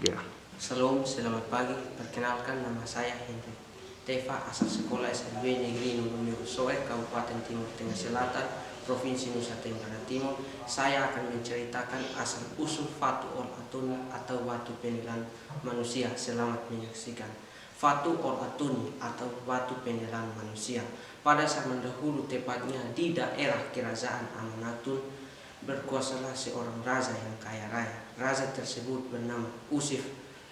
Ya. Salam, selamat pagi. Perkenalkan, nama saya Hendrik Teva, asal sekolah SLB Negeri Nunung Soe, Kabupaten Timur Tengah Selatan, Provinsi Nusa Tenggara Timur. Saya akan menceritakan asal usul Fatu Ol Atuni atau batu penilan manusia. Selamat menyaksikan. Fatu Ol Atuni atau batu penilan manusia pada zaman dahulu, tepatnya di daerah kerajaan Amanatun, berkuasalah seorang raja yang kaya raya. Raja tersebut bernama Usif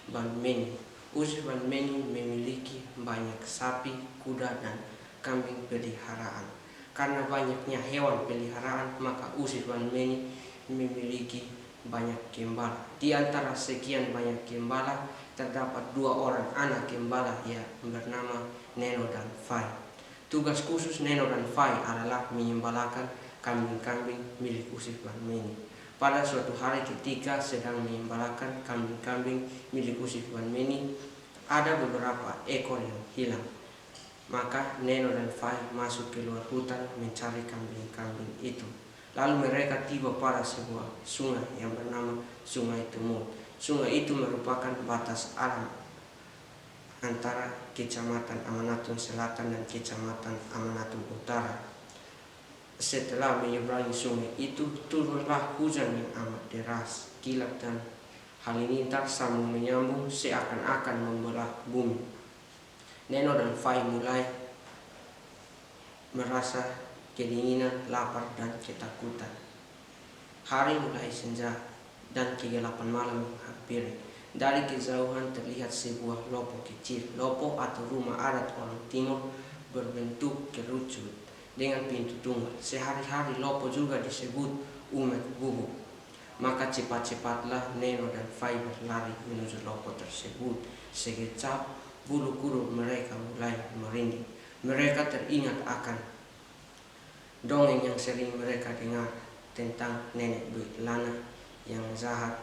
Banmeni. Usif Banmeni memiliki banyak sapi, kuda, dan kambing peliharaan. Karena banyaknya hewan peliharaan, maka Usif Banmeni memiliki banyak gembala. Di antara sekian banyak gembala, terdapat 2 orang anak gembala yang bernama Neno dan Fai. Tugas khusus Neno dan Fai adalah menyembalakan kambing-kambing milik Usif Banmeni. Pada suatu hari ketika sedang menyembalakan kambing-kambing milik Usif Banmeni, ada beberapa ekor yang hilang. Maka Neno dan Fai masuk ke luar hutan mencari kambing-kambing itu. Lalu mereka tiba pada sebuah sungai yang bernama Sungai Tumut. Sungai itu merupakan batas alam antara Kecamatan Amanatun Selatan dan Kecamatan Amanatun Utara. Setelah menyeberangi sungai itu, turunlah hujan yang amat deras, kilat dan halilintar sambung menyambung seakan-akan membelah bumi. Neno dan Fai mulai merasa kedinginan, lapar, dan ketakutan. Hari mulai senja dan kegelapan malam menghampiri. Dari kejauhan terlihat sebuah lopo kecil. Lopo atau rumah adat orang Timur berbentuk kerucut dengan pintu tunggal. Sehari-hari lopo juga disebut umat bubuk. Maka cepat-cepatlah Neno dan Fai berlari menuju lopo tersebut. Sekejap bulu kuduk mereka mulai merinding. Mereka teringat akan dongeng yang sering mereka dengar tentang nenek buyut Lana yang jahat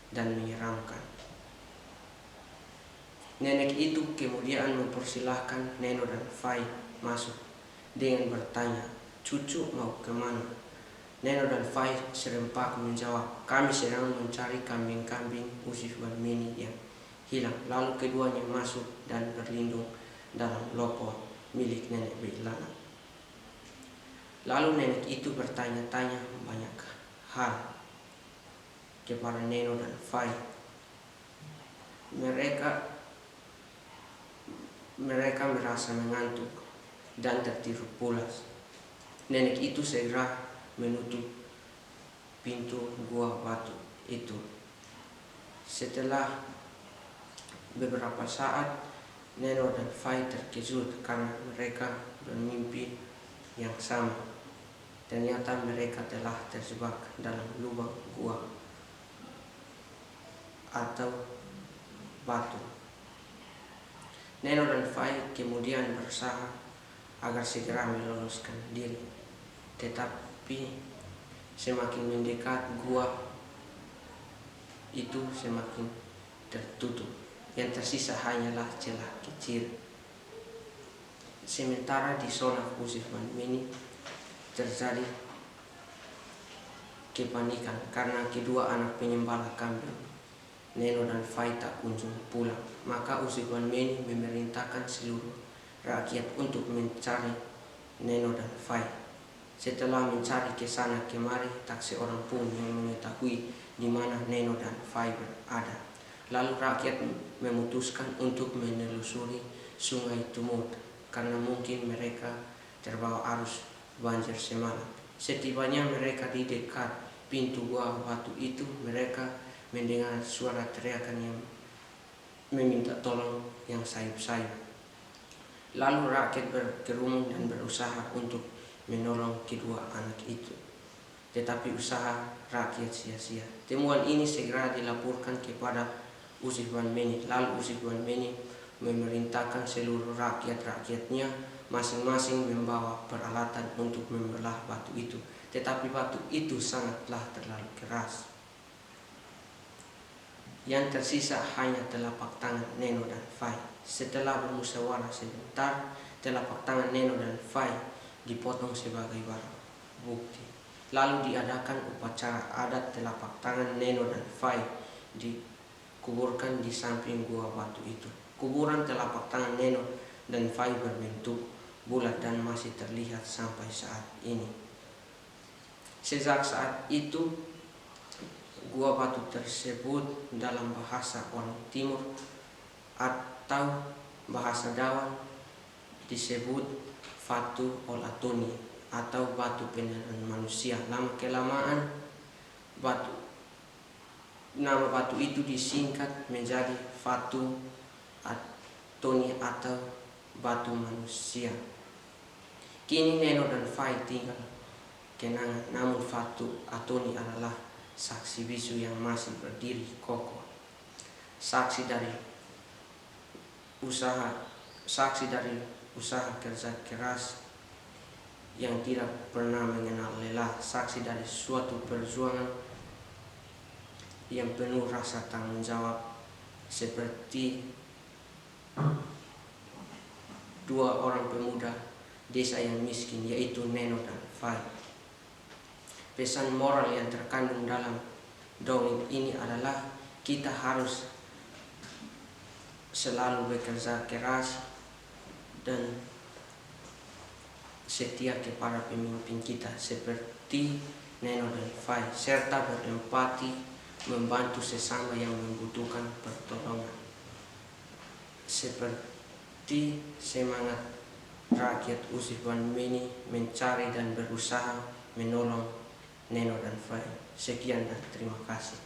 dan menyeramkan. Nenek itu kemudian mempersilahkan Neno dan Fai masuk dengan bertanya, "Cucu mau kemana?" Neno dan Fai serempak menjawab, "Kami sedang mencari kambing-kambing Usif Banmeni yang hilang." Lalu keduanya masuk dan berlindung dalam lopo milik nenek buyut Lana. Lalu nenek itu bertanya-tanya banyak hal kepada Neno dan Fai. Mereka merasa mengantuk dan tertidur pulas. Nenek itu segera menutup pintu gua batu itu. Setelah beberapa saat, Neno dan Fai terkejut karena mereka bermimpi yang sama. Ternyata mereka telah terjebak dalam lubang gua atau batu. Neno dan Fai kemudian berusaha agar segera meloloskan diri. Tetapi semakin mendekat gua itu semakin tertutup. Yang tersisa hanyalah celah kecil. Sementara di zona Usif Banmeni terjadi kepanikan karena kedua anak penyembala kambing Neno dan Fai tak kunjung pulang. Maka Usif Banmeni memerintahkan seluruh rakyat untuk mencari Neno dan Fai. Setelah mencari ke sana kemari, tak seorang pun yang mengetahui di mana Neno dan Fai berada. Lalu rakyat memutuskan untuk menelusuri Sungai Tumut karena mungkin mereka terbawa arus banjir semalam. Setibanya mereka di dekat pintu gua batu itu, mereka mendengar suara teriakan yang meminta tolong yang sayup-sayup. Lalu rakyat berkerumun dan berusaha untuk menolong kedua anak itu. Tetapi usaha rakyat sia-sia. Temuan ini segera dilaporkan kepada Usif Banmeni. Lalu Usif Banmeni memerintahkan seluruh rakyat-rakyatnya masing-masing membawa peralatan untuk membelah batu itu. Tetapi batu itu sangatlah terlalu keras. Yang tersisa hanya telapak tangan Neno dan Fai. Setelah bermusyawarah sebentar, telapak tangan Neno dan Fai dipotong sebagai barang bukti. Lalu diadakan upacara adat telapak tangan Neno dan Fai di kuburkan di samping gua batu itu. Kuburan telapak tangan Neno dan Fai berbentuk bulat dan masih terlihat sampai saat ini. Sejak saat itu, gua batu tersebut dalam bahasa orang Timur atau bahasa Dawan disebut Fatu Olatoni atau batu penerimaan manusia. Lama kelamaan nama batu itu disingkat menjadi Fatu Atoni atau batu manusia. Kini Neno dan Fai tinggal kenangan, namun Fatu Atoni adalah saksi bisu yang masih berdiri kokoh. Saksi dari usaha kerja keras yang tidak pernah mengenal lelah, saksi dari suatu perjuangan yang penuh rasa tanggung jawab, seperti dua orang pemuda desa yang miskin, yaitu Neno dan Fai. Pesan moral yang terkandung dalam dongeng ini adalah kita harus selalu bekerja keras dan setia kepada pemimpin kita seperti Neno dan Fai, serta berempati membantu sesama yang membutuhkan pertolongan, seperti semangat rakyat Usir Wanmeni mencari dan berusaha menolong Neno dan Fai. Sekian dan terima kasih.